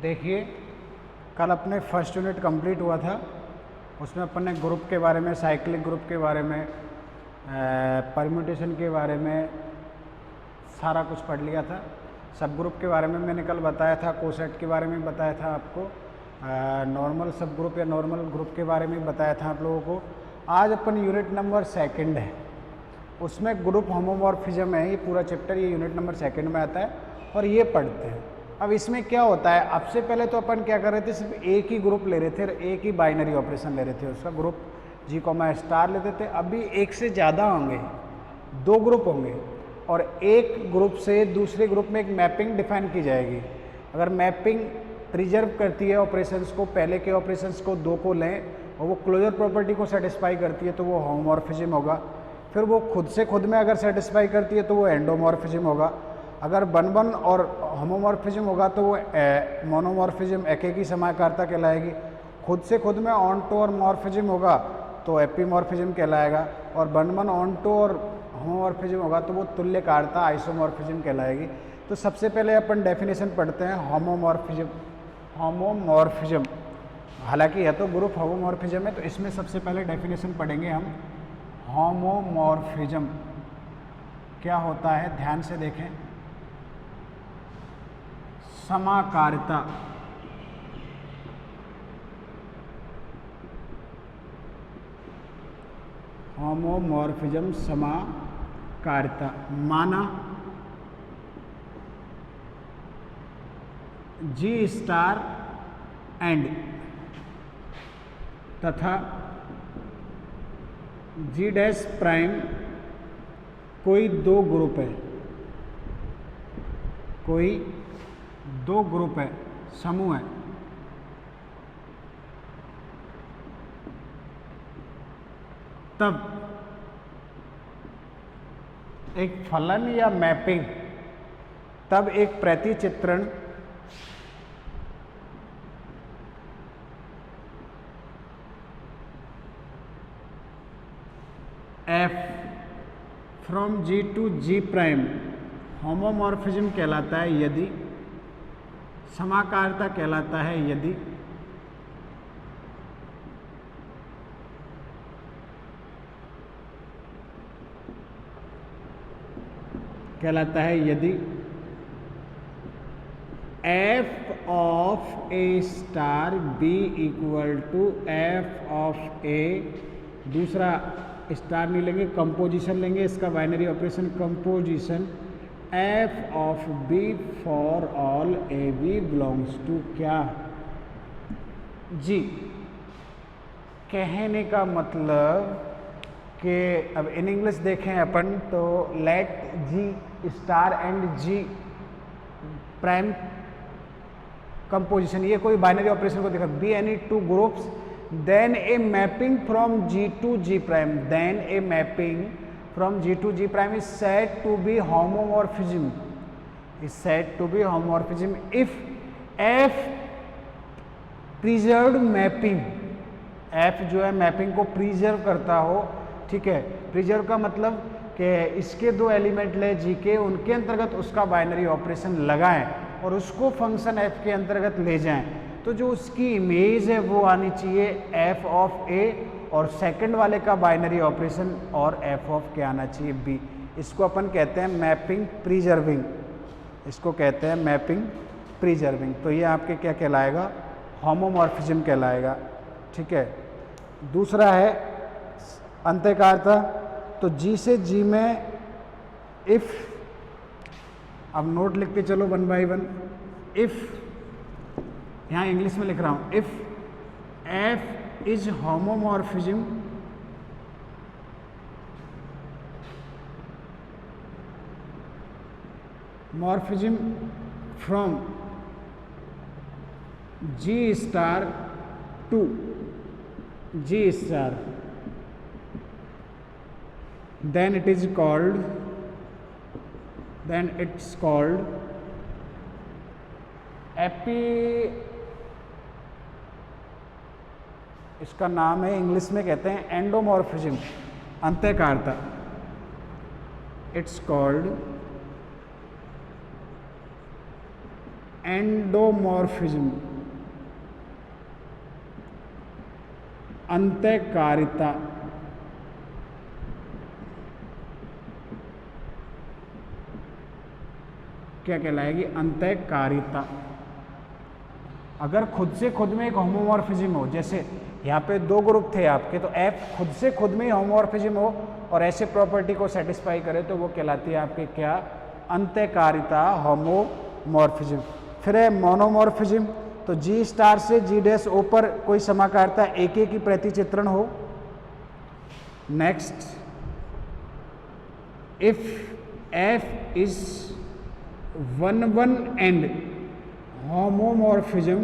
देखिए, कल अपने फर्स्ट यूनिट कंप्लीट हुआ था। उसमें अपन ने ग्रुप के बारे में, साइक्लिक ग्रुप के बारे में, परम्यूटेशन के बारे में सारा कुछ पढ़ लिया था। सब ग्रुप के बारे में मैंने कल बताया था, कोसेट के बारे में बताया था आपको, नॉर्मल सब ग्रुप या नॉर्मल ग्रुप के बारे में बताया था आप लोगों को। आज अपन यूनिट नंबर सेकंड है, उसमें ग्रुप होमोमॉर्फिज्म है। ये पूरा चैप्टर ये यूनिट नंबर सेकंड में आता है और ये पढ़ते हैं। अब इसमें क्या होता है, अब से पहले तो अपन क्या कर रहे थे, सिर्फ एक ही ग्रुप ले रहे थे, एक ही बाइनरी ऑपरेशन ले रहे थे, उसका ग्रुप जी कॉमा स्टार लेते थे। अभी एक से ज़्यादा होंगे, 2 ग्रुप होंगे और एक ग्रुप से दूसरे ग्रुप में एक मैपिंग डिफाइन की जाएगी। अगर मैपिंग प्रिजर्व करती है ऑपरेशंस को, पहले के ऑपरेशंस को 2 को लें और वो क्लोजर प्रॉपर्टी को सेटिस्फाई करती है तो वो होमोमॉर्फिज्म होगा। फिर वो खुद से खुद में अगर सेटिस्फाई करती है तो वो एंडोमॉर्फिज्म होगा। अगर बन और होमोमॉर्फिज्म होगा तो वो मोनोमॉर्फिज्म, एक ही समाकारता कहलाएगी। खुद से खुद में ऑनटो और मॉर्फिज्म होगा तो एपीमॉर्फिज्म कहलाएगा। और बन ऑनटो और होमोमॉर्फिज्म होगा तो वो तुल्यकारता, आइसोमॉर्फिज्म कहलाएगी। तो सबसे पहले अपन डेफिनेशन पढ़ते हैं होमोमॉर्फिज्म। होमोमॉर्फिज्म हालांकि यह तो ग्रुप होमोमॉर्फिज्म है, तो इसमें सबसे पहले डेफिनेशन पढ़ेंगे हम। होमोमॉर्फिज्म क्या होता है, ध्यान से देखें। समाकारिता, होमोमॉर्फिज्म समाकारिता माना जी स्टार एंड तथा जी डैश प्राइम कोई 2 ग्रुप है, कोई 2 ग्रुप है, समूह है। तब एक फलन या मैपिंग, तब एक प्रतिचित्रण F from G to G prime homomorphism कहलाता है यदि, समाकारिता कहलाता है यदि F of A star B equal to F of A, दूसरा स्टार नहीं लेंगे, कंपोजिशन लेंगे, इसका binary operation composition F of B for all A B belongs to क्या जी। कहने का मतलब कि अब इन इंग्लिश देखें अपन तो let G star and G prime composition, ये कोई बाइनरी ऑपरेशन को देखा, be any 2 groups, then a mapping from G to G prime, then a mapping from G to G prime is said to be homomorphism, is said to be homomorphism if F preserved mapping, F जो है mapping को preserve करता हो, ठीक है। Preserve का मतलब कि इसके 2 एलिमेंट ले G के, उनके अंतर्गत उसका बाइनरी ऑपरेशन लगाएं और उसको फंक्शन F के अंतर्गत ले जाएं, तो जो उसकी इमेज है वो आनी चाहिए एफ ऑफ ए और सेकंड वाले का बाइनरी ऑपरेशन और एफ ऑफ क्या आना चाहिए बी। इसको अपन कहते हैं मैपिंग प्रिजर्विंग, इसको कहते हैं मैपिंग प्रिजर्विंग। तो ये आपके क्या कहलाएगा, होमोमॉर्फिज्म कहलाएगा, ठीक है। दूसरा है अंतःकारता, तो जी से जी में इफ, अब नोट लिखते चलो 1 by 1, इफ, यहाँ इंग्लिश में लिख रहा हूं, if F is homomorphism from G star to G star, then it's called इसका नाम है, इंग्लिश में कहते हैं एंडोमॉर्फिज्म, अंतःकारता। इट्स कॉल्ड एंडोमॉर्फिज्म, अंतःकारिता, क्या कहलाएगी? अंतःकारिता। अगर खुद से खुद में एक होमोमॉर्फिज्म हो, जैसे यहाँ पे दो ग्रुप थे आपके, तो एफ खुद से खुद में ही होमोमॉर्फिज्म हो और ऐसे प्रॉपर्टी को सेटिस्फाई करे तो वो कहलाती है आपके क्या? अंतःकारिता, होमोमॉर्फिज्म। फिर है मोनोमॉर्फिज्म, तो जी स्टार से जी डैश ओ पर कोई समाकारिता एक एक की प्रतिचित्रण हो। Next, if F is 1 and homomorphism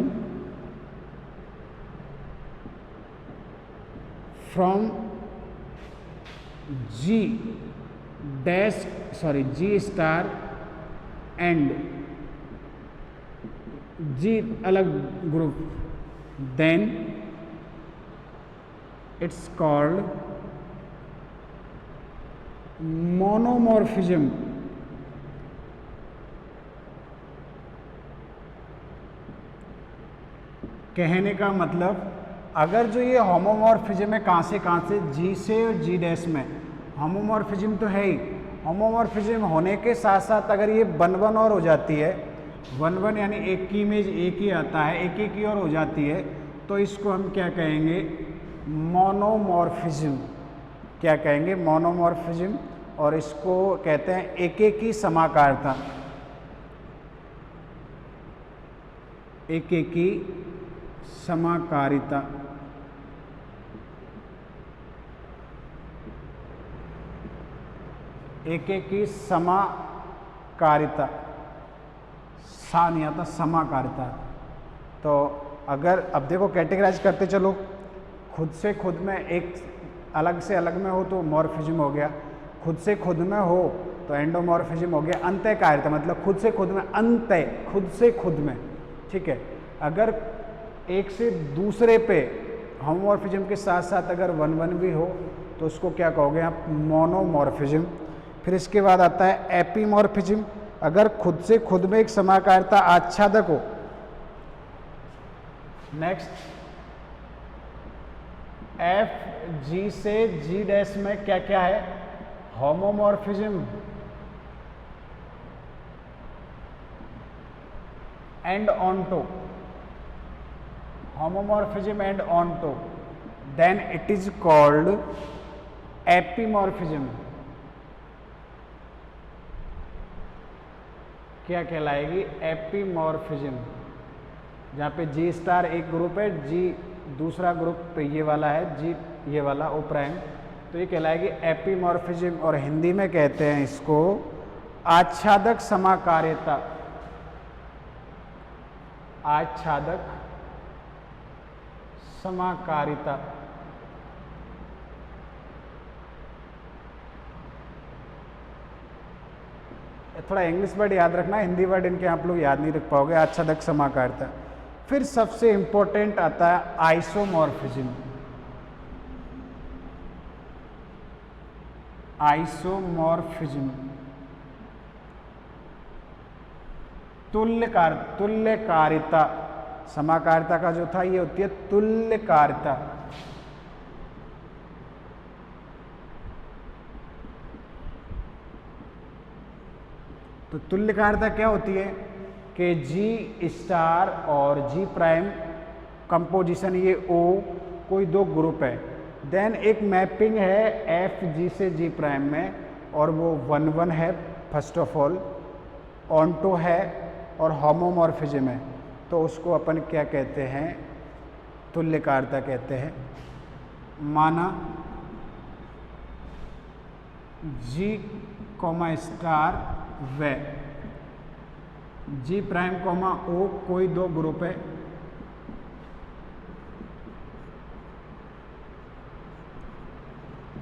from G dash G star and G अलग group, then it's called monomorphism। कहने का मतलब, अगर जो ये होमोमॉर्फिज्म है कहाँ से जी से और जी डैश में, होमोमॉर्फिज्म तो है ही, होमोमॉर्फिज्म होने के साथ साथ अगर ये 1 और हो जाती है, 1 यानी एक की इमेज एक ही आता है, एक की और हो जाती है, तो इसको हम क्या कहेंगे? मोनोमॉर्फिज्म। क्या कहेंगे? मोनोमॉर्फिज्म। और इसको कहते हैं एक की समाकारिता, एक की समाकारिता। एक की समाकारिता, सा नहीं आता, समाकारिता। तो अगर अब देखो कैटेगराइज करते चलो, खुद से खुद में एक अलग से अलग में हो तो मॉर्फिज्म हो गया, खुद से खुद में हो तो एंडोमॉर्फिज्म हो गया, अंतःकारिता मतलब खुद से खुद में, खुद से खुद में, ठीक है। अगर एक से दूसरे पे होमोमॉर्फिज्म के साथ साथ अगर 1 भी हो तो उसको क्या कहोगे आप? मोनोमॉर्फिज्म। फिर इसके बाद आता है एपीमॉर्फिज्म, अगर खुद से खुद में एक समाकारिता आच्छादक हो। नेक्स्ट, एफ जी से जी डैश में क्या क्या है? Homomorphism and onto, homomorphism and onto, then it is called epimorphism। क्या कहलाएगी? एपीमॉर्फिज्म। जहाँ पे जी स्टार एक ग्रुप है, जी दूसरा ग्रुप पे ये वाला है, जी ये वाला ओ प्राइम, तो ये कहलाएगी एपीमॉर्फिज्म। और हिंदी में कहते हैं इसको आच्छादक समाकारिता, आच्छादक समाकारिता। थोड़ा इंग्लिश वर्ड याद रखना, हिंदी वर्ड इनके आप लोग याद नहीं रख पाओगे। आच्छादक समाकारिता। फिर सबसे इंपॉर्टेंट आता है आइसोमॉर्फिज्म। आइसोमॉर्फिज्म तुल्यकारिता, समाकारिता का जो था ये होती है तुल्यकारिता। तो तुल्यकारिता क्या होती है कि जी स्टार और जी प्राइम कंपोजिशन, ये ओ कोई दो ग्रुप है, देन एक मैपिंग है एफ जी से जी प्राइम में, और वो 1 है फर्स्ट ऑफ ऑल, ऑन्टो है और होमोमॉर्फिज्म है, तो उसको अपन क्या कहते हैं? तुल्यकारिता कहते हैं। माना जी कॉमा स्टार व जी प्राइम कॉमा ओ कोई दो ग्रुप है,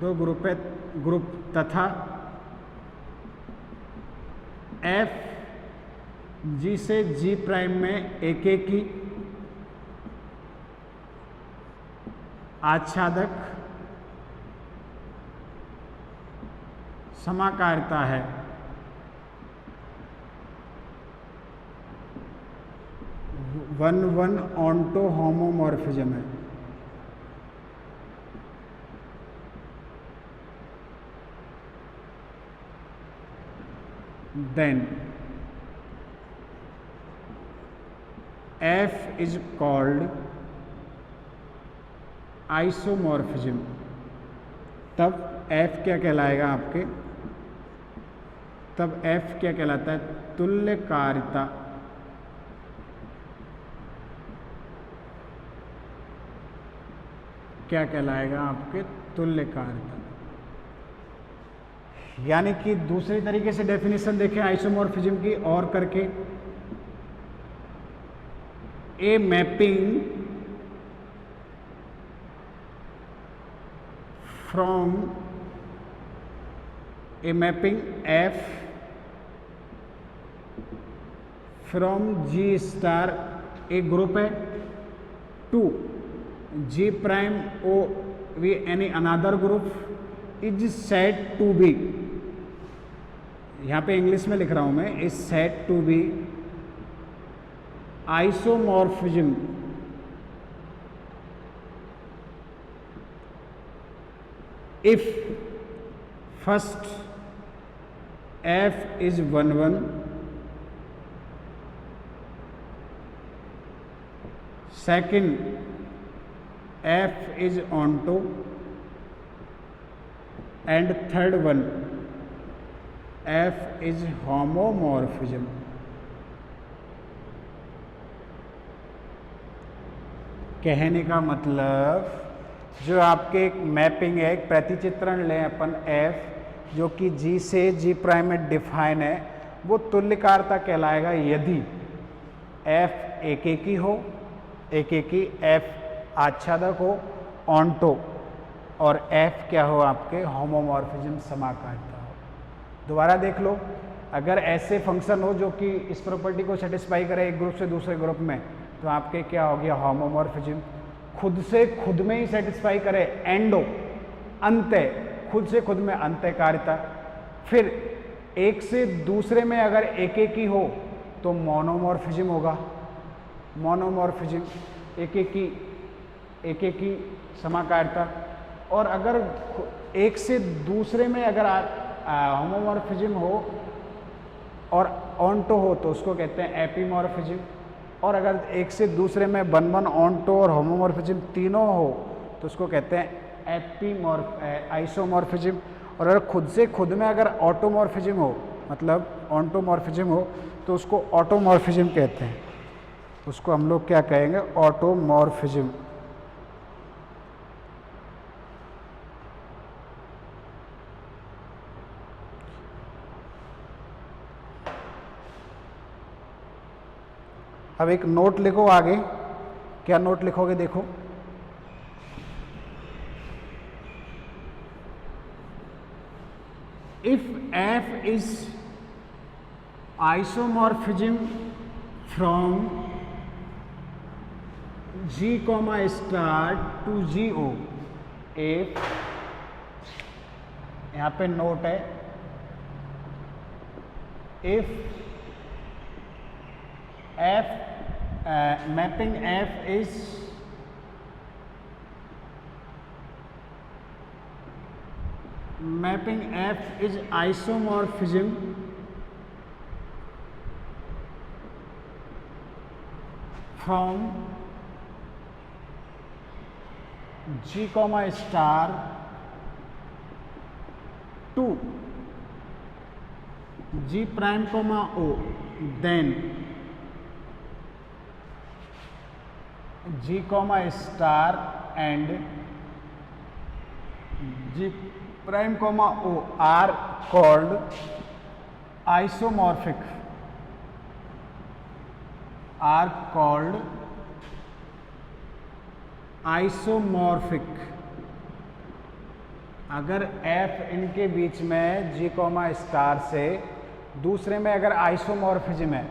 दो ग्रुप है, ग्रुप तथा एफ जी से जी प्राइम में एक की आच्छादक समाकारिता है। 1 ऑन्टो होमोमॉर्फिज्म है। Then F is called isomorphism. तब F क्या कहलाएगा आपके, तब F क्या कहलाता है, तुल्यकारिता। क्या कहलाएगा आपके, तुल्यकारिता। यानी कि दूसरी तरीके से डेफिनेशन देखें आइसोमॉर्फिज्म की और करके, a mapping from F from G star, एक ग्रुप है, to G prime O be any another group is said to be, यहाँ पे इंग्लिश में लिख रहा हूं मैं, is said to be isomorphism if first F is 1 second F is onto and third one F is homomorphism। कहने का मतलब जो आपके एक मैपिंग है, एक प्रतिचित्रण लें अपन F जो कि G से G प्राइम में डिफाइन है, वो तुल्यकारिता कहलाएगा यदि F एकेकी हो, एकेकी F आच्छादक हो, ऑन्टो, और F क्या हो आपके होमोमॉर्फिज्म समाकारिता हो। दोबारा देख लो, अगर ऐसे फंक्शन हो जो कि इस प्रॉपर्टी को सेटिस्फाई करे एक ग्रुप से दूसरे ग्रुप में, तो आपके क्या हो गया, होमोमॉर्फिज्म। खुद से खुद में ही सेटिस्फाई करे, एंडो अंत्य, खुद से खुद में अंत्यकारिता। फिर एक से दूसरे में अगर एक एक ही हो तो मोनोमॉर्फिज्म होगा, मोनोमॉर्फिज्म, एक एक ही समाकारिता। और अगर एक से दूसरे में अगर होमोमॉर्फिज्म हो और ऑन्टो हो तो उसको कहते हैं एपीमॉर्फिज्म। और अगर एक से दूसरे में 1 ऑन्टो और होमोमॉर्फिज्म तीनों हो तो उसको कहते हैं आइसोमॉर्फिज्म। और अगर खुद से खुद में अगर ऑटोमॉर्फिज्म हो, मतलब ऑन्टोमॉर्फिज्म हो, तो उसको ऑटोमॉर्फिज्म कहते हैं। उसको हम लोग क्या कहेंगे, ऑटोमॉर्फिज्म। अब एक नोट लिखो आगे, क्या नोट लिखोगे देखो, if F is isomorphism from G star to GO, एक यहाँ पे नोट है, if F mapping F is isomorphism from G star to G prime O, then G star and G prime O are called isomorphic, अगर F इनके बीच में G star से दूसरे में अगर आइसोमॉर्फिज्म है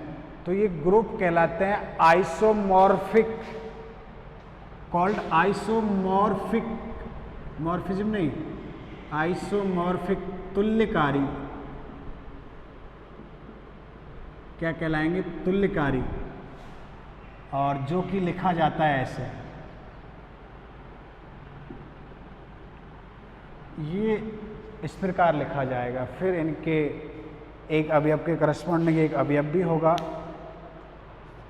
तो ये ग्रुप कहलाते हैं आइसोमॉर्फिक, कॉल्ड आइसोमॉर्फिक, मॉर्फिज्म नहीं, आइसोमॉर्फिक, तुल्यकारी। क्या कहलाएंगे, तुल्यकारी। और जो कि लिखा जाता है ऐसे, ये इस प्रकार लिखा जाएगा। फिर इनके एक अवयव के करस्पॉन्डिंग एक अवयव भी होगा।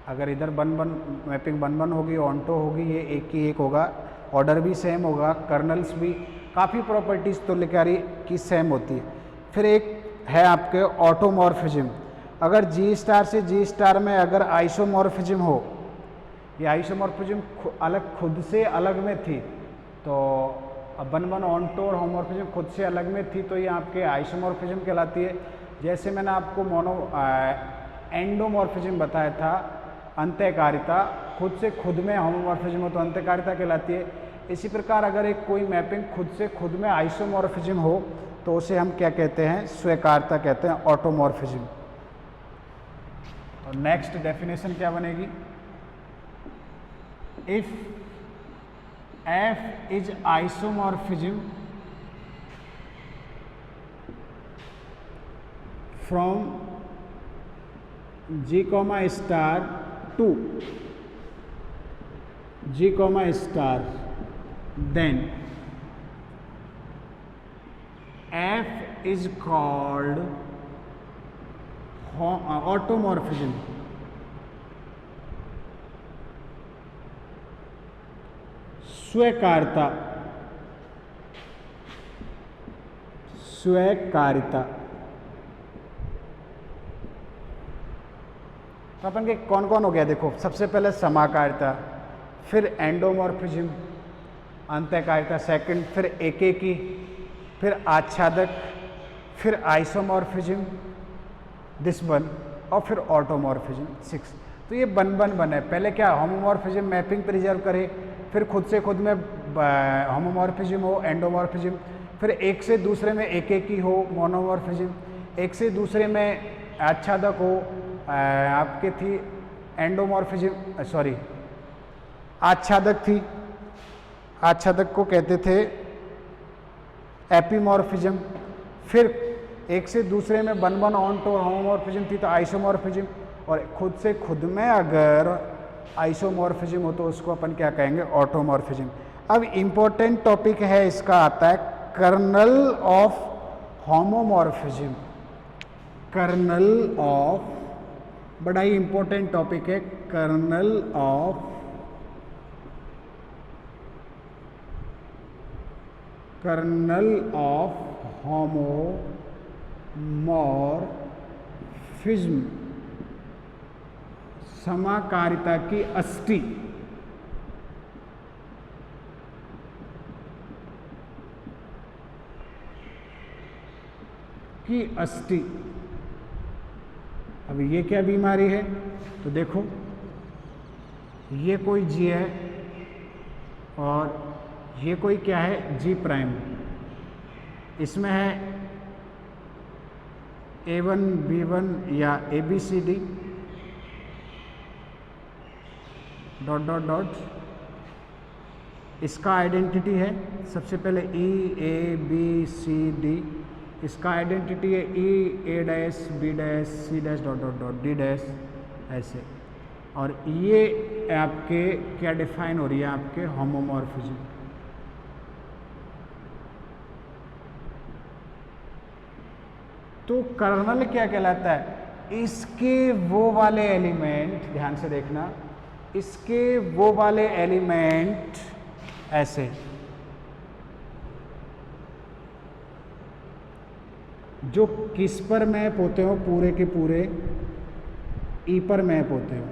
अगर इधर मैपिंग 1-1 होगी, ऑन्टो होगी, ये एक की एक होगा, ऑर्डर भी सेम होगा, कर्नल्स भी, काफ़ी प्रॉपर्टीज़ तुल्यकारी की सेम होती है। फिर एक है आपके ऑटोमॉर्फिज्म। अगर जी स्टार से जी स्टार में अगर आइसोमॉर्फिज्म हो, ये आइसोमॉर्फिज्म अलग खुद से अलग में थी, तो अब 1-1 ऑन्टो और होमोमॉर्फिज्म खुद से अलग में थी, तो ये आपके आइसोमॉर्फिज्म कहलाती है। जैसे मैंने आपको एंडोमॉर्फिज्म बताया था, अंत्यकारिता, खुद से खुद में होमोमॉर्फिज्म हो तो अंत्यकारिता कहलाती है। इसी प्रकार अगर एक कोई मैपिंग खुद से खुद में आइसोमॉर्फिज्म हो तो उसे हम क्या कहते हैं, स्वीकार्यता कहते हैं, ऑटोमॉर्फिज्म। तो नेक्स्ट डेफिनेशन क्या बनेगी, if F is isomorphism from G star to G star, then F is called automorphism. स्वीकार्यता, स्वीकार्यता। तो अपन के कौन कौन हो गया, देखो सबसे पहले समाकारिता, फिर एंडोमॉर्फिज्म, अंत्यकारिता सेकंड, फिर एकेकी, फिर आच्छादक, फिर आइसोमॉर्फिज्म, दिस वन, और फिर ऑटोमॉर्फिज्म 6। तो ये 1-1 है। पहले क्या होमोमॉर्फिज्म मैपिंग पर रिजर्व करे, फिर खुद से खुद में होमोमॉर्फिज्म हो एंडोमॉर्फिज्म, फिर एक से दूसरे में एकेकी हो मोनोमॉर्फिज्म, एक से दूसरे में आच्छादक हो, आपके थी एंडोमॉर्फिज्म, सॉरी आच्छादक थी, आच्छादक को कहते थे एपीमॉर्फिज्म। फिर एक से दूसरे में 1-1 ऑन्टो होमोमॉर्फिज्म थी तो आइसोमॉर्फिज्म, और खुद से खुद में अगर आइसोमॉर्फिज्म हो तो उसको अपन क्या कहेंगे, ऑटोमॉर्फिज्म। अब इम्पोर्टेंट टॉपिक है इसका, आता है kernel of homomorphism. Kernel of, बड़ा ही इंपॉर्टेंट टॉपिक है, कर्नल ऑफ होमोमॉर्फिज्म, समाकारिता की अष्टी। की अष्टी। अब ये क्या बीमारी है, तो देखो ये कोई जी है और ये कोई क्या है, जी प्राइम। इसमें है A1 B1 या ABCD डॉट डॉट डॉट, इसका आइडेंटिटी है सबसे पहले EABCD, इसका आइडेंटिटी है EA', B', C' dot dot dot D', ऐसे। और ये आपके क्या डिफाइन हो रही है, आपके होमोमॉर्फिज्म। तो कर्नल क्या कहलाता है, इसके वो वाले एलिमेंट, ध्यान से देखना, इसके वो वाले एलिमेंट ऐसे जो किस पर मैप होते हो, पूरे के पूरे ई पर मैप होते हो।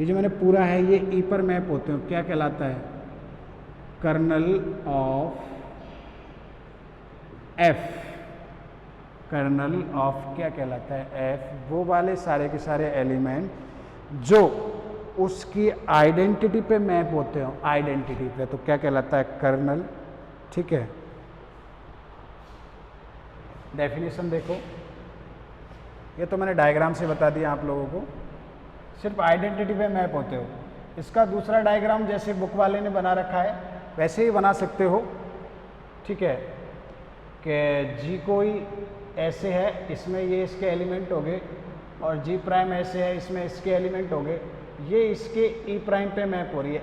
ये जो मैंने पूरा है ये ई पर मैप होते हो, क्या कहलाता है, kernel of F. Kernel of क्या कहलाता है, एफ। वो वाले सारे के सारे एलिमेंट जो उसकी आइडेंटिटी पे मैप होते हो, आइडेंटिटी पे, तो क्या कहलाता है, कर्नल। ठीक है, डेफिनेशन देखो, ये तो मैंने डायग्राम से बता दिया आप लोगों को, सिर्फ आइडेंटिटी पे मैप होते हो। इसका दूसरा डायग्राम जैसे बुक वाले ने बना रखा है वैसे ही बना सकते हो। ठीक है, कि जी कोई ऐसे है, इसमें ये इसके एलिमेंट हो गए, और जी प्राइम ऐसे है, इसमें इसके एलिमेंट हो गए। ये इसके ई प्राइम पे मैप हो रही है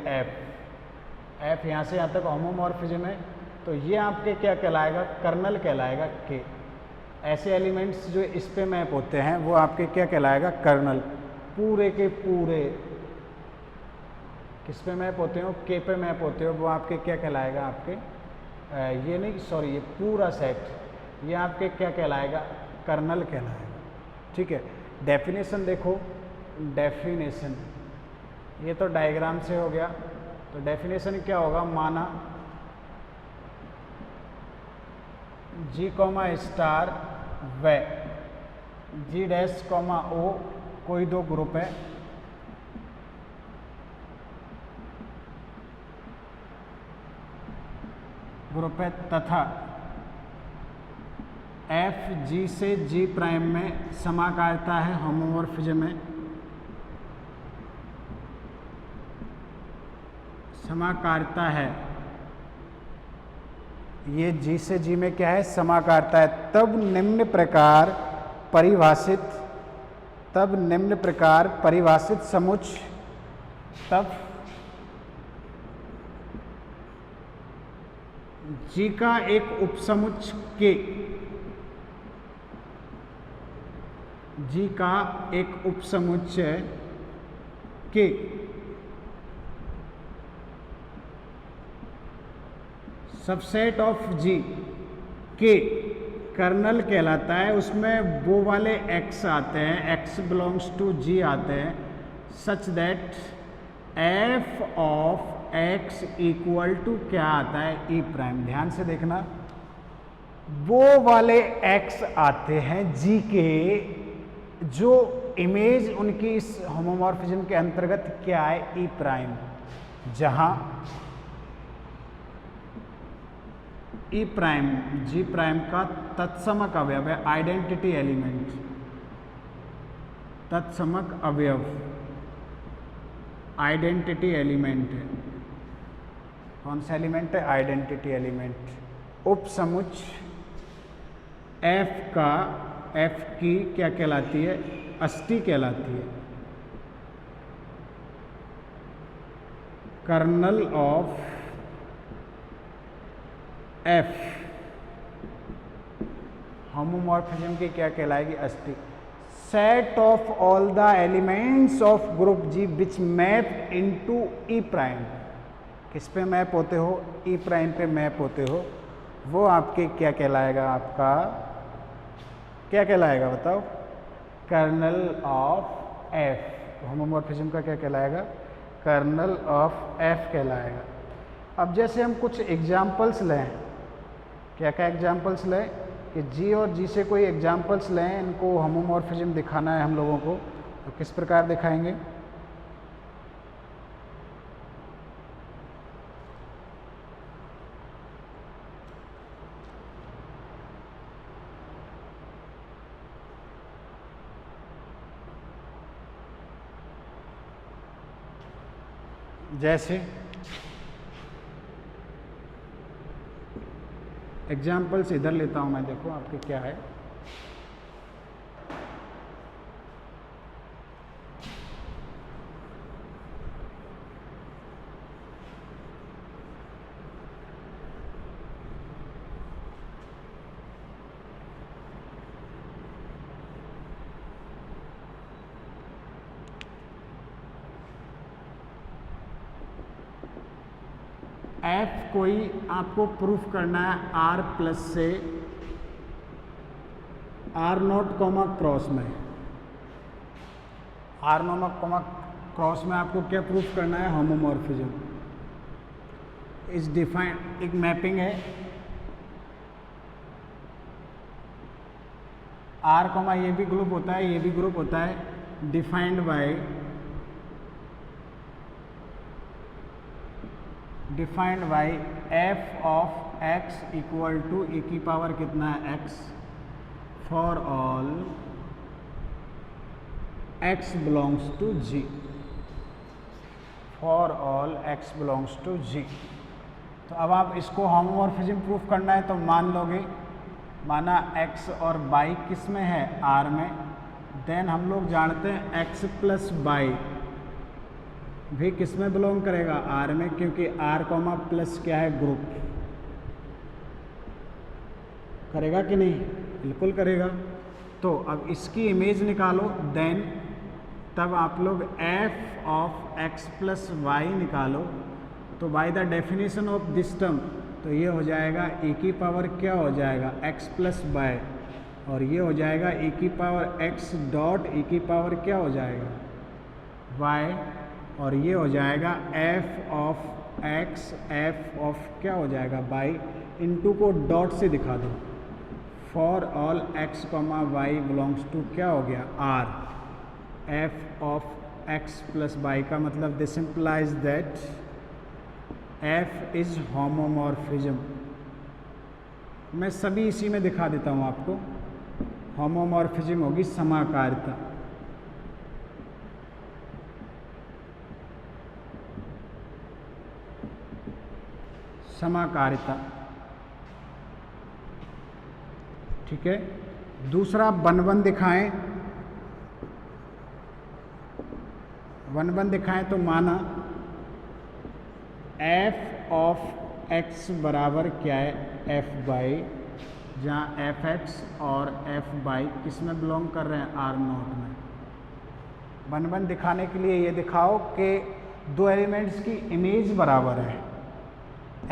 एफ यहाँ से यहाँ तक होमोमॉर्फिज्म है, तो ये आपके क्या कहलाएगा, कर्नल कहलाएगा के। ऐसे एलिमेंट्स जो इस पे मैप होते हैं वो आपके क्या कहलाएगा, कर्नल। पूरे के पूरे किस पे मैप होते हो, के पे मैप होते हो, वो आपके क्या कहलाएगा, आपके ये नहीं सॉरी ये पूरा सेट ये आपके क्या कहलाएगा, कर्नल कहलाएगा। ठीक है, डेफिनेशन देखो, डेफिनेशन ये तो डायग्राम से हो गया, तो डेफिनेशन क्या होगा, माना G स्टार व G डैश O कोई दो ग्रुप है, तथा F G से G प्राइम में समाकारिता है, होमोमॉर्फिज्म में समाकारिता है, ये G से G में क्या है, समाकारिता है, तब निम्न प्रकार परिभाषित समुच्चय तब G का एक उपसमुच्चय के, G का एक उपसमुच्चय के सबसेट ऑफ G के कर्नल कहलाता है। उसमें वो वाले x आते हैं, x बिलोंग्स टू G आते हैं, such that f of x equal to क्या आता है, e प्राइम। ध्यान से देखना, वो वाले x आते हैं G के जो इमेज उनकी इस होमोमॉर्फिज्म के अंतर्गत क्या है, e प्राइम, जहां ई प्राइम जी प्राइम का तत्समक अवयव है, आइडेंटिटी एलिमेंट, तत्समक अवयव आइडेंटिटी एलिमेंट है। कौन सा एलिमेंट है, आइडेंटिटी एलिमेंट। उपसमुच्चय एफ की क्या कहलाती है, अष्टी कहलाती है। कर्नल ऑफ F होमोमॉर्फिज्म की क्या कहलाएगी, अष्टी। Set of all the elements of group G which map into E prime, किस पे मैप होते हो, E प्राइम पे मैप होते हो, वो आपके क्या कहलाएगा, आपका क्या कहलाएगा बताओ, कर्नल ऑफ F। होमोमॉर्फिज्म का क्या कहलाएगा, कर्नल ऑफ F कहलाएगा। अब जैसे हम कुछ एग्जाम्पल्स लें, क्या क्या एग्जाम्पल्स लें कि G और G से कोई एग्जाम्पल्स लें, इनको होमोमॉर्फिज्म दिखाना है हम लोगों को, तो किस प्रकार दिखाएंगे, जैसे एग्जाम्पल्स इधर लेता हूं मैं, देखो आपके क्या है, F कोई आपको प्रूफ करना है R प्लस से R नॉट कॉमा क्रॉस में, R नॉट कॉमा क्रॉस में आपको क्या प्रूफ करना है, होमोमॉर्फिज्म। इस डिफाइन एक मैपिंग है R कॉमा ये भी ग्रुप होता है, ये भी ग्रुप होता है, defined by f of x equal to e की पावर कितना है, x, for all x belongs to G, for all x belongs to G। तो अब आप इसको होमोमॉर्फिज्म प्रूफ करना है तो मान लोगे, माना x और y किस में है, R में, देन हम लोग जानते हैं x प्लस y भी किस में बिलोंग करेगा, आर में, क्योंकि आर कॉमा प्लस क्या है, ग्रुप। करेगा कि नहीं, बिल्कुल करेगा। तो अब इसकी इमेज निकालो, देन तब आप लोग F of X plus Y निकालो। तो by the definition of this term तो ये हो जाएगा e की पावर क्या हो जाएगा, x प्लस वाई, और ये हो जाएगा e की पावर x डॉट e की पावर क्या हो जाएगा, y, और ये हो जाएगा f of x f of क्या हो जाएगा, y। इनटू को डॉट से दिखा दो, for all x comma Y belongs to क्या हो गया, r। f of x plus Y का मतलब this implies that f is homomorphism. मैं सभी इसी में दिखा देता हूँ आपको। होमोमॉर्फिज्म होगी समाकारिता। समाकारिता, ठीक है। दूसरा वन वन दिखाएं, वन वन दिखाएं तो माना f ऑफ x बराबर क्या है, f बाई, जहाँ एफ एक्स और f बाई किस में बिलोंग कर रहे हैं, आर नॉट में। वन वन दिखाने के लिए ये दिखाओ कि दो एलिमेंट्स की इमेज बराबर है,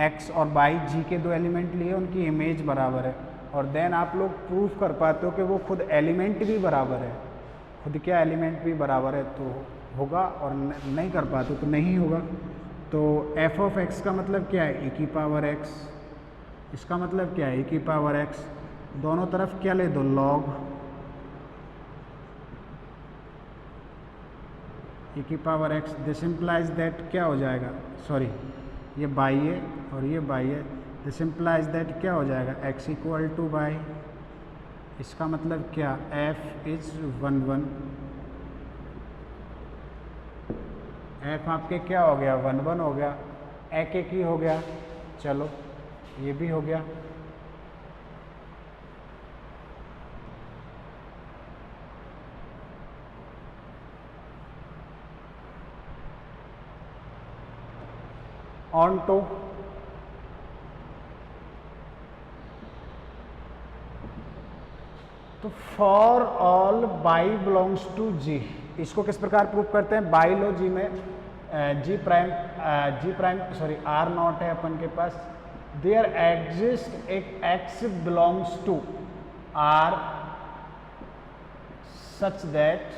x और बाई जी के दो एलिमेंट लिए, उनकी इमेज बराबर है, और देन आप लोग प्रूफ कर पाते हो कि वो खुद एलिमेंट भी बराबर है। खुद क्या एलिमेंट भी बराबर है तो होगा, और नहीं कर पाते तो नहीं होगा। तो f ऑफ x का मतलब क्या है, e की पावर x, इसका मतलब क्या है, e की पावर x, दोनों तरफ क्या ले दो, log e की power x। This implies that क्या हो जाएगा, सॉरी ये बाई है और ये बाई है, दिस इम्प्लाइज दैट क्या हो जाएगा, x इक्वल टू बाई। इसका मतलब क्या, f इज 1 1, f आपके क्या हो गया, 1 1 हो गया, एक एक ही हो गया। चलो ये भी हो गया। ऑन तो for all by belongs to G, इसको किस प्रकार प्रूव करते हैं, बाई लो जी में G prime sorry R naught है अपन के पास, देयर एग्जिस्ट एक x belongs to R such that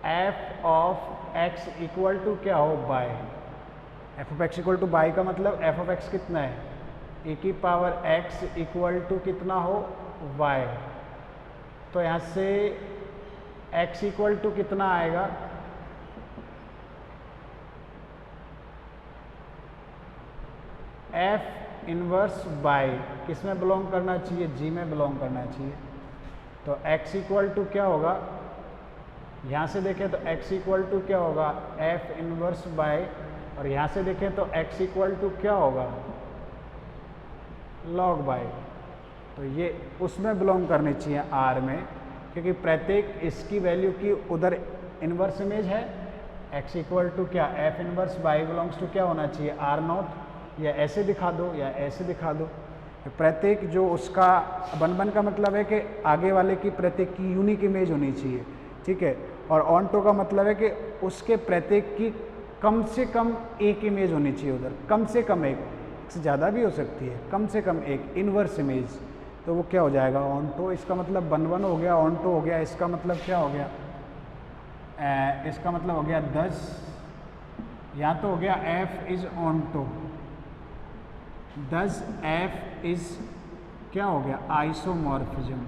f of x equal to क्या हो, Y. f of x equal to Y का मतलब f ऑफ x कितना है, e की पावर x इक्वल टू कितना हो, y। तो यहाँ से x इक्वल टू कितना आएगा, f इनवर्स बाई किस में बिलोंग करना चाहिए, g में बिलोंग करना चाहिए। तो x इक्वल टू क्या होगा, यहाँ से देखें तो x इक्वल टू क्या होगा, f इनवर्स बाई, और यहाँ से देखें तो x इक्वल टू क्या होगा, log बाई। तो ये उसमें बिलोंग करनी चाहिए R में, क्योंकि प्रत्येक इसकी वैल्यू की उधर इन्वर्स इमेज है। x इक्वल टू क्या, f inverse Y belongs to क्या होना चाहिए, R नॉट, या ऐसे दिखा दो या ऐसे दिखा दो। प्रत्येक जो उसका बन का मतलब है कि आगे वाले की प्रत्येक की यूनिक इमेज होनी चाहिए, ठीक है। और ऑन टू का मतलब है कि उसके प्रत्येक की कम से कम एक इमेज होनी चाहिए उधर, कम से कम एक से ज़्यादा भी हो सकती है, कम से कम एक इनवर्स इमेज। तो वो क्या हो जाएगा, ऑन टू। इसका मतलब 1 1 हो गया, ऑन टू हो गया। इसका मतलब क्या हो गया, इसका मतलब हो गया 10। यहाँ तो हो गया f is onto, 10 f is क्या हो गया, आइसोमॉर्फिज्म।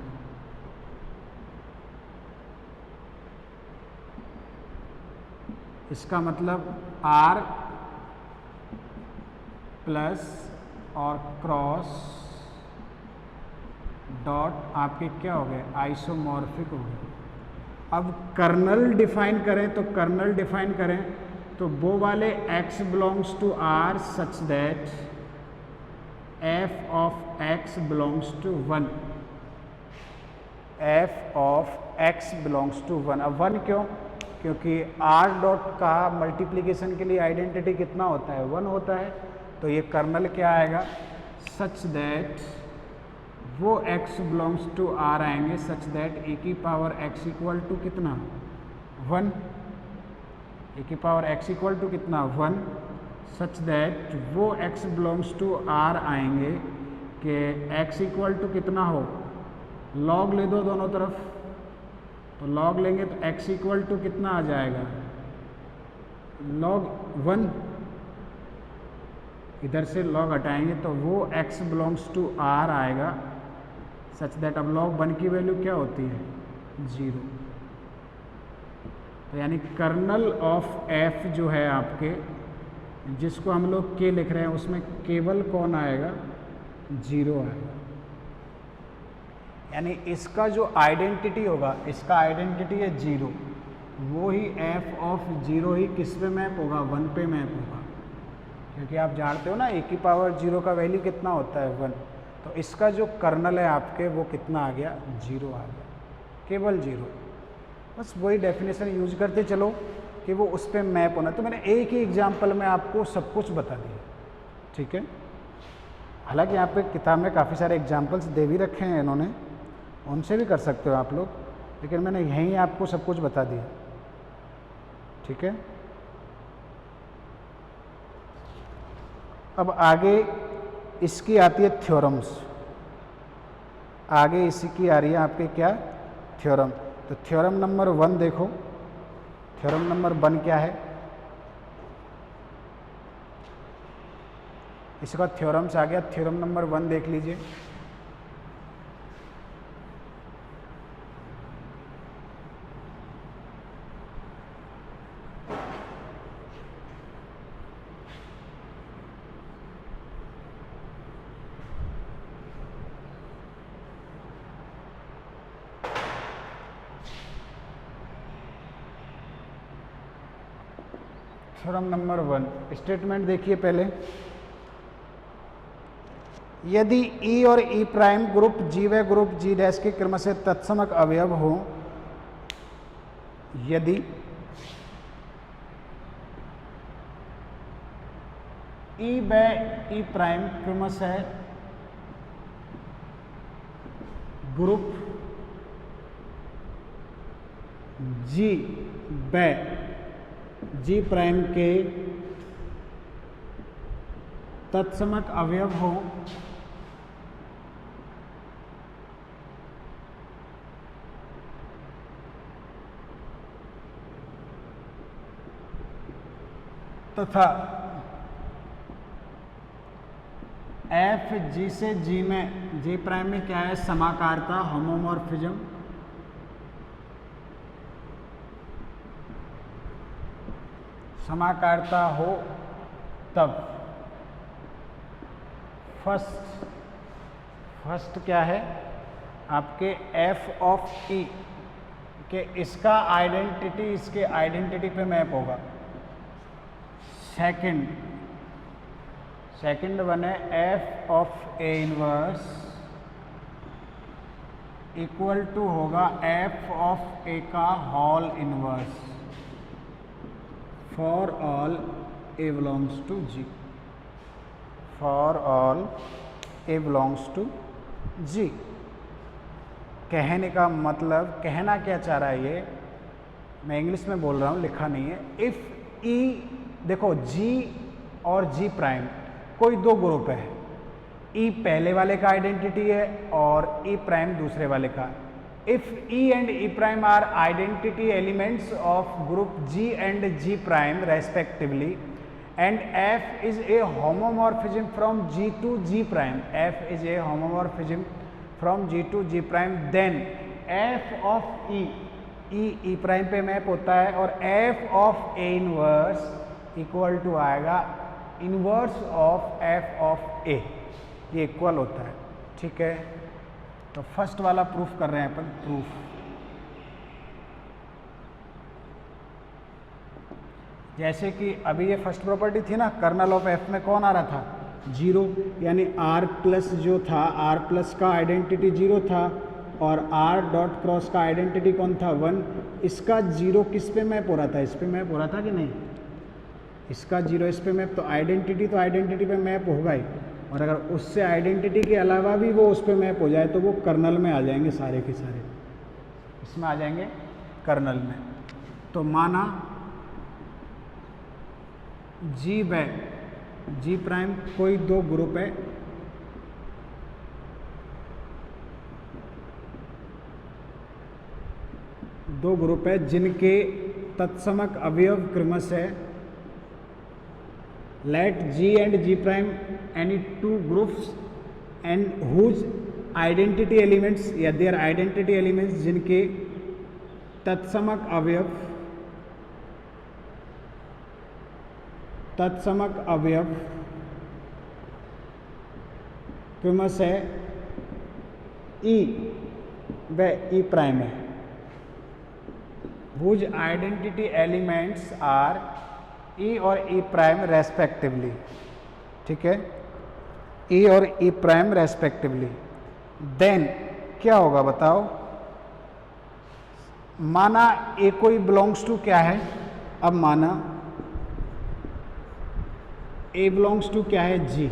इसका मतलब R प्लस और क्रॉस डॉट आपके क्या हो गए, आइसोमॉर्फिक हो गए। अब कर्नल डिफाइन करें तो कर्नल डिफाइन करें तो वो वाले x belongs to R such that f of x belongs to 1, f of x belongs to 1। अब 1 क्यों, क्योंकि आर डॉट का मल्टीप्लिकेशन के लिए आइडेंटिटी कितना होता है, 1 होता है। तो ये कर्नल क्या आएगा, सच दैट वो x बिलोंग्स टू r आएंगे, सच दैट e की पावर x इक्वल टू कितना 1, e की पावर x इक्वल टू कितना 1, सच दैट वो x बिलोंग्स टू r आएंगे कि x इक्वल टू कितना हो, लॉग ले दो दोनों तरफ, तो लॉग लेंगे तो x इक्वल टू कितना आ जाएगा, लॉग 1, इधर से लॉग हटाएंगे तो वो x बिलोंग्स टू r आएगा, सच दैट अब लॉग 1 की वैल्यू क्या होती है 0। तो यानी कर्नल ऑफ f जो है आपके, जिसको हम लोग k लिख रहे हैं, उसमें केवल कौन आएगा, 0 आएगा। यानी इसका जो आइडेंटिटी होगा, इसका आइडेंटिटी है 0, वो ही f ऑफ 0 ही किस पे मैप होगा, 1 पे मैप होगा, क्योंकि आप जानते हो ना e की पावर 0 का वैल्यू कितना होता है 1। तो इसका जो कर्नल है आपके वो कितना आ गया, 0 आ गया, केवल 0। बस वही डेफिनेशन यूज करते चलो कि वो उस पर मैप होना। तो मैंने एक ही एग्जांपल में आपको सब कुछ बता दिया, ठीक है। हालांकि यहाँ पे किताब में काफ़ी सारे एग्जांपल्स दे भी रखे हैं इन्होंने, उनसे भी कर सकते हो आप लोग, लेकिन मैंने यहीं आपको सब कुछ बता दिया, ठीक है। अब आगे इसकी आती है थ्योरम्स, आगे इसकी आ रही है आपके क्या, थ्योरम। तो थ्योरम नंबर 1 देखो, थ्योरम नंबर 1 क्या है, इसका थ्योरम्स आ गया। थ्योरम नंबर 1 देख लीजिए, थ्योरम नंबर 1 स्टेटमेंट देखिए पहले, यदि E और E प्राइम ग्रुप G व ग्रुप G डैश के क्रम से तत्समक अवयव हो, यदि E व E प्राइम क्रम से ग्रुप G व G प्राइम के तत्समक अवयव हो, तथा एफ जी से जी में, जी प्राइम में क्या है, समाकारता, होमोमॉर्फिज्म, समाकारता हो, तब फर्स्ट क्या है आपके एफ ऑफ ई के, इसका आइडेंटिटी इसके आइडेंटिटी पे मैप होगा। सेकंड बने F of A inverse equal to होगा एफ ऑफ ए का whole inverse for all A belongs to G, for all A belongs to G. कहने का मतलब, कहना क्या चाह रहा है ये, मैं इंग्लिश में बोल रहा हूँ, लिखा नहीं है। इफ ई, देखो जी और जी प्राइम कोई दो ग्रुप है, ई पहले वाले का आइडेंटिटी है और ई प्राइम दूसरे वाले का। If E and E prime are identity elements of group G and G prime respectively, and f is a homomorphism from G to G prime, f is a homomorphism from G to G prime, then f of E, E prime पे map होता है और f of A inverse equal to आएगा inverse of f of A, ये इक्वल होता है, ठीक है। तो फर्स्ट वाला प्रूफ कर रहे हैं अपन, प्रूफ। जैसे कि अभी ये फर्स्ट प्रॉपर्टी थी ना, कर्नल ऑफ एफ में कौन आ रहा था, 0, यानी r प्लस जो था, r प्लस का आइडेंटिटी 0 था, और आर डॉट क्रॉस का आइडेंटिटी कौन था 1, इसका 0 किस पे मैप हो रहा था, इस पे मैप हो रहा था कि नहीं, इसका 0 इस पे मैप, तो आइडेंटिटी पे मैप होगा ही, और अगर उससे आइडेंटिटी के अलावा भी वो उस पे मैप हो जाए तो वो कर्नल में आ जाएंगे, सारे के सारे इसमें आ जाएंगे कर्नल में। तो माना जी व जी प्राइम कोई दो ग्रुप है, दो ग्रुप है जिनके तत्समक अवयव क्रमशः let G and G prime any two groups and whose identity elements या देयर आइडेंटिटी एलिमेंट्स जिनके तत्समक अवयव क्रमशः ई व ई प्राइम है, whose identity elements are E और ई प्राइम रेस्पेक्टिवली, ठीक है, ई और ई प्राइम रेस्पेक्टिवली। देन क्या होगा बताओ, माना ए कोई बिलोंग्स टू क्या है, अब माना ए बिलोंग्स टू क्या है जी,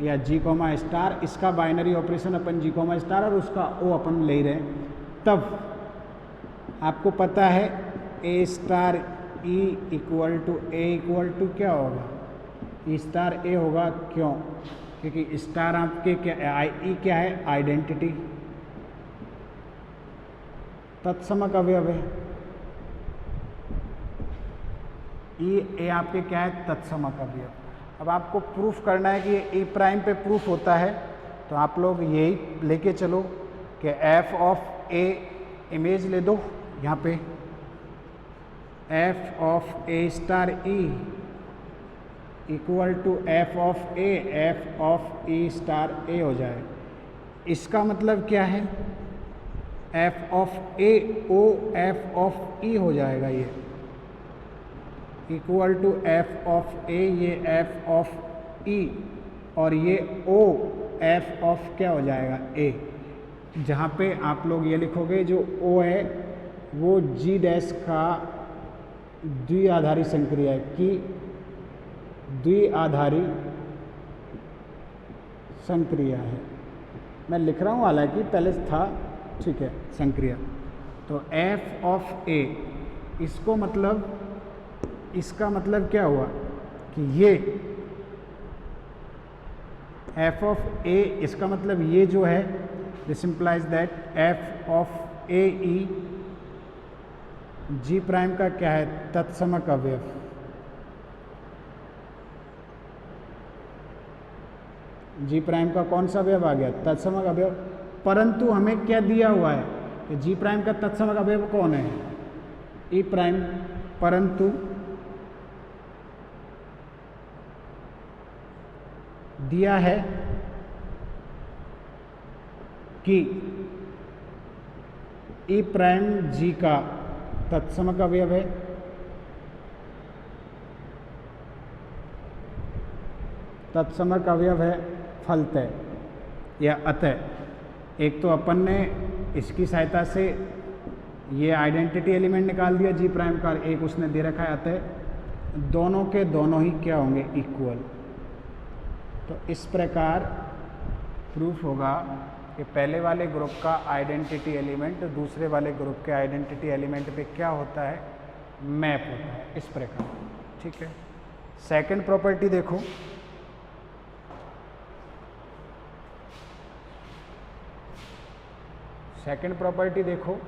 या जी कोमा स्टार, इसका बाइनरी ऑपरेशन अपन जी कोमा स्टार और उसका ओ अपन ले रहे हैं, तब आपको पता है ए स्टार ई इक्वल टू क्या होगा, ई स्टार ए होगा, क्यों, क्योंकि स्टार आपके क्या ई क्या है, आइडेंटिटी, तत्समक अवयव है, ई ए आपके क्या है, तत्समक अवयव। अब आपको प्रूफ करना है कि ये ई प्राइम पे प्रूफ होता है, तो आप लोग यही लेके चलो कि एफ ऑफ ए इमेज ले दो यहाँ पे, F of A star E equal to F of E star A हो जाए। इसका मतलब क्या है, F of A O F of E हो जाएगा, ये equal to F of A, ये एफ ऑफ ई, और ये ओ एफ ऑफ क्या हो जाएगा, ए, जहाँ पे आप लोग ये लिखोगे जो ओ है वो जी डैश का द्विआधारी संक्रिया है, कि द्विआधारी संक्रिया है, मैं लिख रहा हूँ हालांकि पहले था, ठीक है, संक्रिया। तो एफ ऑफ ए, इसको मतलब, इसका मतलब क्या हुआ कि ये एफ ऑफ ए, इसका मतलब ये जो है, this implies that F of A E G prime का क्या है, तत्समक अवयव, जी प्राइम का कौन सा अवयव आ गया, तत्समक अवयव। परंतु हमें क्या दिया हुआ है कि जी प्राइम का तत्समक अवयव कौन है, ई प्राइम, परंतु दिया है कि ई प्राइम जी का तत्समक अवयव है, तत्समक अवयव है फलतः या अतः। एक तो अपन ने इसकी सहायता से ये आइडेंटिटी एलिमेंट निकाल दिया जी प्राइम का, एक उसने दे रखा है अतः, दोनों के दोनों ही क्या होंगे, इक्वल। तो इस प्रकार प्रूफ होगा कि पहले वाले ग्रुप का आइडेंटिटी एलिमेंट दूसरे वाले ग्रुप के आइडेंटिटी एलिमेंट पे क्या होता है, मैप होता है, इस प्रकार, ठीक है। सेकंड प्रॉपर्टी देखो, सेकंड प्रॉपर्टी देखो,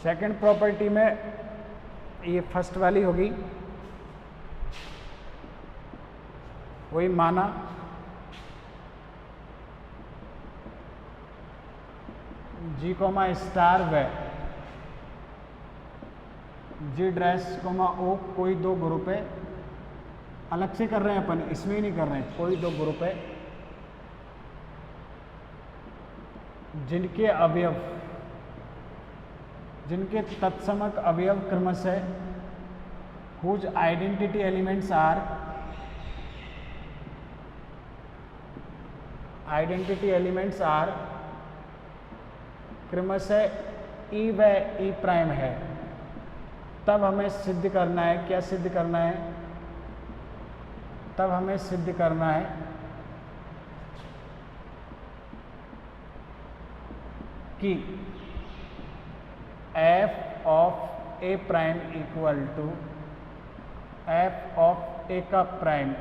सेकंड प्रॉपर्टी में ये फर्स्ट वाली होगी, वही माना जी कोमा स्टार व जी डैश कोमा ओ कोई दो ग्रुप है अलग से कर रहे हैं अपन, इसमें ही नहीं कर रहे हैं। कोई दो ग्रुप है जिनके अवयव, जिनके तत्समक अवयव क्रमशः whose identity elements are क्रमशः ई व ई प्राइम है, तब हमें सिद्ध करना है, क्या सिद्ध करना है, तब हमें सिद्ध करना है कि f of A prime equal to f of A का prime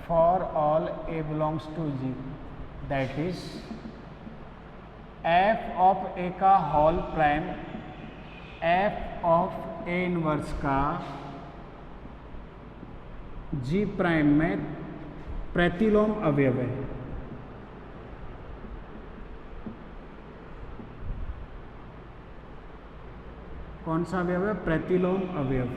for all a belongs to G, that is f of A का whole prime f of A inverse का G प्राइम में प्रतिलोम अवयव है। कौन सा अवयव है? प्रतिलोम अवयव।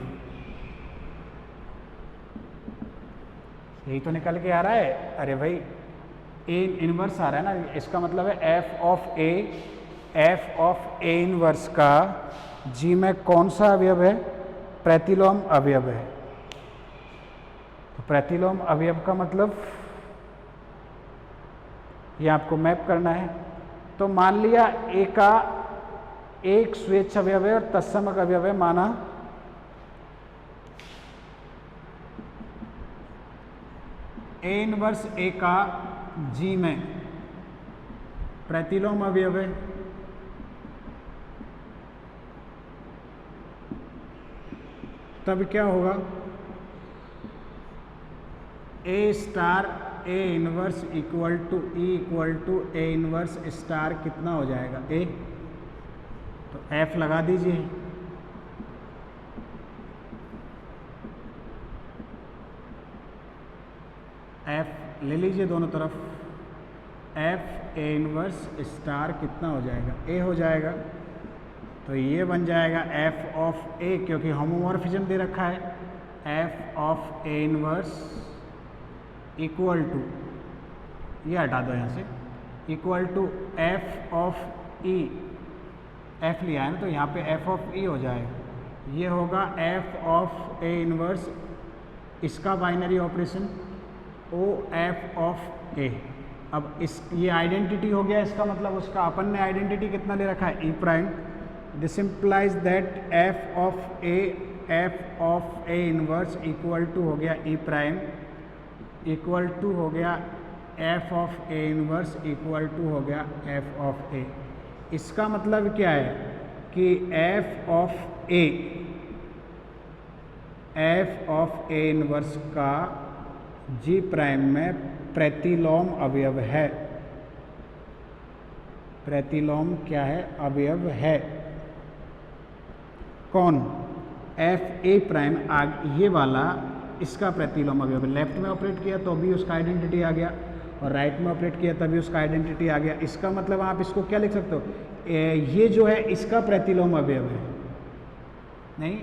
यही तो निकल के आ रहा है। अरे भाई ए इनवर्स आ रहा है ना, इसका मतलब है एफ ऑफ ए इनवर्स का जी में कौन सा अवयव है? प्रतिलोम अवयव है। तो प्रतिलोम अवयव का मतलब ये आपको मैप करना है। तो मान लिया ए का एक स्वेच्छ अवयव है और तत्समक अवयव है, माना ए इनवर्स ए का जी में प्रतिलोम अवयव है। तब क्या होगा? A star A inverse equal to E equal to A inverse star कितना हो जाएगा? ए। तो एफ लगा दीजिए। एफ ले लीजिए दोनों तरफ। एफ ए इनवर्स स्टार कितना हो जाएगा? ए हो जाएगा। तो ये बन जाएगा एफ ऑफ ए, क्योंकि होमोमॉर्फिज्म दे रखा है। F of A inverse equal to, ये हटा दो यहाँ से, equal to F of E. F लिया है ना, तो यहाँ पे एफ ऑफ ई हो जाएगा। ये होगा एफ ऑफ ए इनवर्स, इसका binary operation O F of A. अब इस ये आइडेंटिटी हो गया, इसका मतलब उसका अपन ने आइडेंटिटी कितना ले रखा है? E prime. This implies that F of A inverse equal to हो गया ई प्राइम, इक्वल टू हो गया F of A inverse equal to हो गया एफ ऑफ ए। इसका मतलब क्या है कि एफ ऑफ ए इनवर्स का जी प्राइम में प्रतिलोम अवयव है। प्रतिलोम क्या है? अवयव है। कौन? एफ ए प्राइम ये वाला इसका प्रतिलोम अवयव। लेफ्ट में ऑपरेट किया तो भी उसका आइडेंटिटी आ गया, और राइट में ऑपरेट किया तभी उसका आइडेंटिटी आ गया। इसका मतलब आप इसको क्या लिख सकते हो? ये जो है इसका प्रतिलोम अवयव है। नहीं,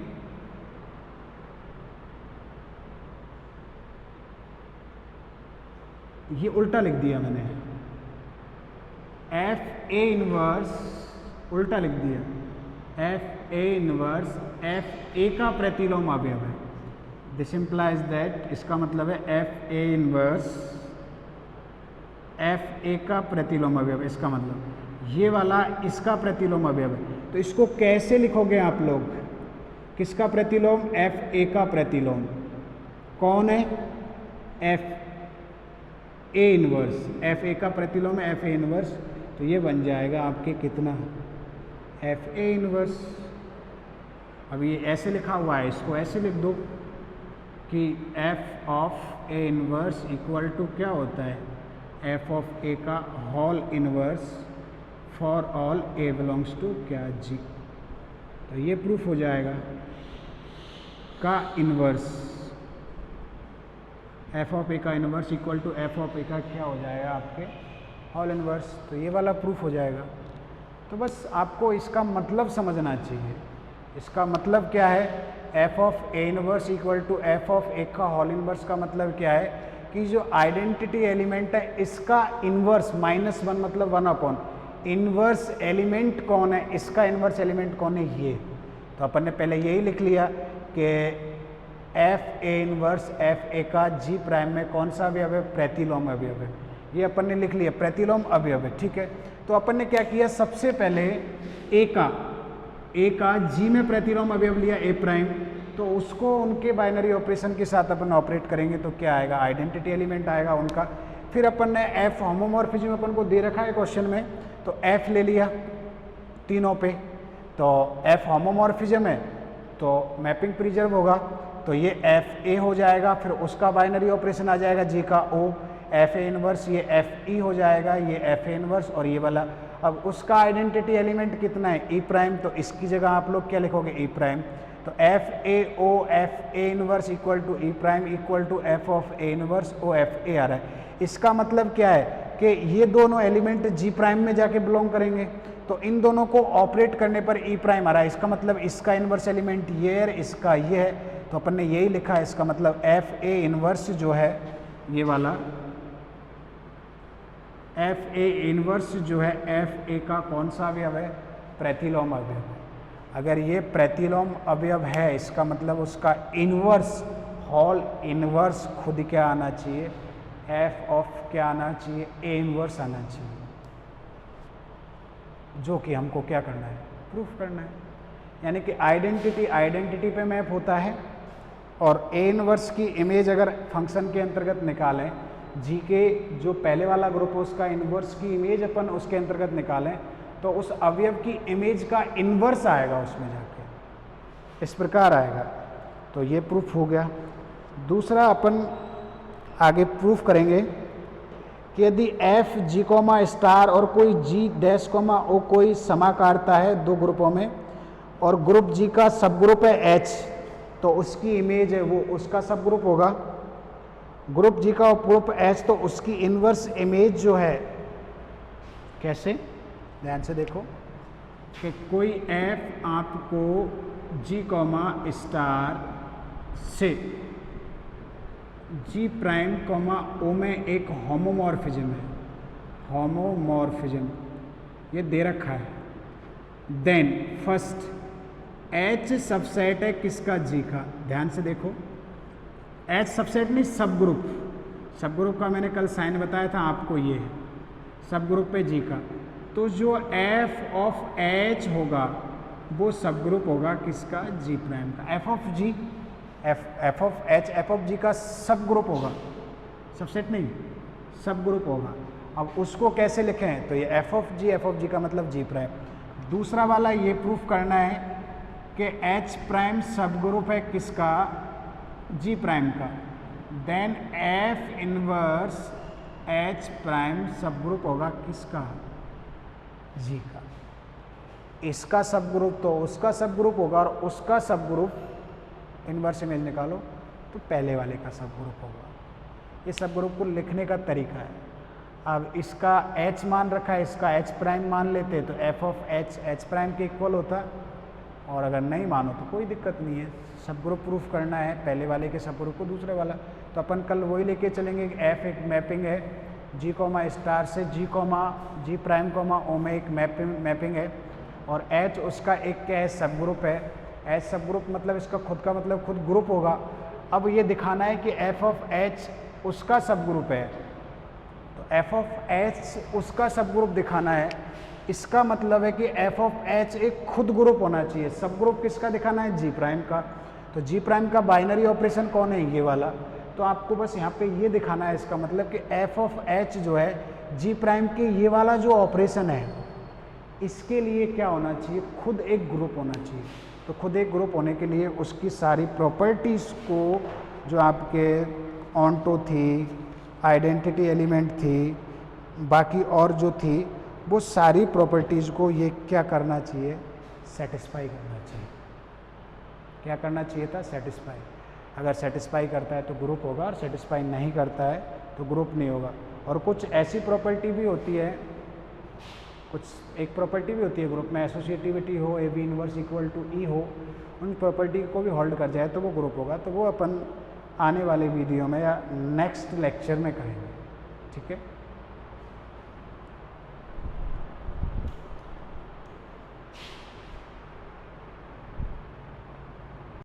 ये उल्टा लिख दिया मैंने। एफ ए इनवर्स उल्टा लिख दिया। F A inverse F A का प्रतिलोम अवयव है। दिस इम्प्लाइज दैट, इसका मतलब है F A inverse F A का प्रतिलोम अवयव। इसका मतलब ये वाला इसका प्रतिलोम अवयव है। तो इसको कैसे लिखोगे आप लोग? किसका प्रतिलोम? एफ ए का प्रतिलोम। कौन है? F A inverse. F A का प्रतिलोम है एफ ए इनवर्स। तो ये बन जाएगा आपके कितना? F A inverse. अब ये ऐसे लिखा हुआ है, इसको ऐसे लिख दो कि F of A inverse equal to क्या होता है? एफ ऑफ ए का whole inverse for all A belongs to क्या? जी। तो ये प्रूफ हो जाएगा का इनवर्स, एफ ऑफ ए का inverse equal to F of A का क्या हो जाएगा? आपके होल इनवर्स। तो ये वाला प्रूफ हो जाएगा। तो बस आपको इसका मतलब समझना चाहिए। इसका मतलब क्या है F of A inverse equal to F of A का होल इनवर्स का मतलब क्या है कि जो आइडेंटिटी एलिमेंट है इसका इनवर्स -1 मतलब 1 अपॉन इनवर्स एलिमेंट कौन है, इसका इनवर्स एलिमेंट कौन है, ये। तो अपन ने पहले यही लिख लिया कि F A inverse F A का जी प्राइम में कौन सा अवयव है, प्रतिलोम अवयव है। ये अपन ने लिख लिया, प्रतिलोम अवयव है, ठीक है। तो अपन ने क्या किया, सबसे पहले ए का जी में प्रतिलोम अवयव लिया ए प्राइम, तो उसको उनके बाइनरी ऑपरेशन के साथ अपन ऑपरेट करेंगे तो क्या आएगा, आइडेंटिटी एलिमेंट आएगा उनका। फिर अपन ने एफ होमोमॉर्फिज्म अपन को दे रखा है क्वेश्चन में, तो एफ ले लिया तीनों पे, तो एफ होमोमॉर्फिज्म है तो मैपिंग प्रिजर्व होगा, तो ये एफ ए हो जाएगा। फिर उसका बाइनरी ऑपरेशन आ जाएगा जी का ओ, एफ ए इनवर्स, ये एफ ई हो जाएगा, ये एफ ए इनवर्स और ये वाला। अब उसका आइडेंटिटी एलिमेंट कितना है, ई प्राइम, तो इसकी जगह आप लोग क्या लिखोगे, ई प्राइम। तो F A O F A inverse equal to E prime equal to F of A inverse O F A आ रहा है। इसका मतलब क्या है कि ये दोनों एलिमेंट जी प्राइम में जाके बिलोंग करेंगे, तो इन दोनों को ऑपरेट करने पर ई प्राइम आ रहा है। इसका मतलब इसका इनवर्स एलिमेंट ये है, इसका ये है, तो अपन ने यही लिखा है। इसका मतलब एफ ए इनवर्स जो है ये वाला, एफ ए इनवर्स जो है एफ ए का कौन सा अवयव है, प्रतिलोम अवयव है। अगर ये प्रतिलोम अवयव है, इसका मतलब उसका इनवर्स होल इनवर्स खुद क्या आना चाहिए, एफ ऑफ क्या आना चाहिए, ए इनवर्स आना चाहिए, जो कि हमको क्या करना है, प्रूफ करना है। यानी कि आइडेंटिटी पे मैप होता है, और ए इनवर्स की इमेज अगर फंक्शन के अंतर्गत निकालें, जी के जो पहले वाला ग्रुप है उसका इनवर्स की इमेज अपन उसके अंतर्गत निकालें, तो उस अवयव की इमेज का इनवर्स आएगा उसमें जाके, इस प्रकार आएगा। तो ये प्रूफ हो गया। दूसरा अपन आगे प्रूफ करेंगे कि यदि एफ जी कोमा स्टार और कोई जी डैश कोमा ओ कोई समाकारता है दो ग्रुपों में, और ग्रुप जी का सब ग्रुप है एच, तो उसकी इमेज है वो उसका सब ग्रुप होगा। ग्रुप जी का ग्रुप एच, तो उसकी इनवर्स इमेज जो है, कैसे, ध्यान से देखो कि कोई एफ आपको जी कॉमा स्टार से जी प्राइम कॉमा ओ में एक होमोमॉर्फिज्म है, होमोमॉर्फिज्म ये दे रखा है। देन फर्स्ट एच सबसेट है किसका, जी का। ध्यान से देखो, एच सबसेट नहीं, सब ग्रुप का मैंने कल साइन बताया था आपको, ये है सब ग्रुप पे जी का। तो जो एफ ऑफ एच होगा वो सब ग्रुप होगा किसका, जी प्राइम का। F of G, F of H F of G का सब ग्रुप होगा, सबसेट नहीं, सब ग्रुप होगा। अब उसको कैसे लिखें, तो ये एफ ऑफ जी का मतलब जी प्राइम। दूसरा वाला ये प्रूफ करना है कि एच प्राइम सब ग्रुप है किसका, जी प्राइम का। Then F inverse H prime subgroup होगा किसका, जी का। इसका सब ग्रुप तो उसका सब ग्रुप होगा, और उसका सब ग्रुप इनवर्स इमेज निकालो तो पहले वाले का सब ग्रुप होगा। ये सब ग्रुप को लिखने का तरीका है। अब इसका h मान रखा है, इसका h प्राइम मान लेते तो एफ ऑफ h प्राइम के इक्वल होता, और अगर नहीं मानो तो कोई दिक्कत नहीं है। सब ग्रुप प्रूफ करना है, पहले वाले के सब ग्रुप को दूसरे वाला, तो अपन कल वही लेके चलेंगे कि एफ एक मैपिंग है जी कोमा स्टार से जी प्राइम कोमा ओ में एक मैपिंग है, और एच उसका एक क्या है, सब ग्रुप है। एच सब ग्रुप मतलब इसका खुद का मतलब खुद ग्रुप होगा। अब ये दिखाना है कि एफ ऑफ एच उसका सब ग्रुप है, तो एफ ऑफ एच उसका सब ग्रुप दिखाना है। इसका मतलब है कि एफ ऑफ एच एक खुद ग्रुप होना चाहिए। सब ग्रुप किसका दिखाना है, जी प्राइम का। तो जी प्राइम का बाइनरी ऑपरेशन कौन है, ये वाला। तो आपको बस यहाँ पे ये दिखाना है, इसका मतलब कि एफ ऑफ एच जो है जी प्राइम के ये वाला जो ऑपरेशन है, इसके लिए क्या होना चाहिए, खुद एक ग्रुप होना चाहिए। तो खुद एक ग्रुप होने के लिए उसकी सारी प्रॉपर्टीज़ को, जो आपके ऑन्टो थी, आइडेंटिटी एलिमेंट थी, बाकी और जो थी, वो सारी प्रॉपर्टीज़ को ये क्या करना चाहिए, सेटिस्फाई करना चाहिए। क्या करना चाहिए था, सेटिस्फाई। अगर सेटिस्फाई करता है तो ग्रुप होगा, और सेटिस्फाई नहीं करता है तो ग्रुप नहीं होगा। और कुछ ऐसी प्रॉपर्टी भी होती है कुछ एक प्रॉपर्टी भी होती है ग्रुप में, एसोसिएटिविटी हो, A B inverse equal to E हो, उन प्रॉपर्टी को भी होल्ड कर जाए तो वो ग्रुप होगा। तो वो अपन आने वाले वीडियो में या नेक्स्ट लेक्चर में करेंगे, ठीक है।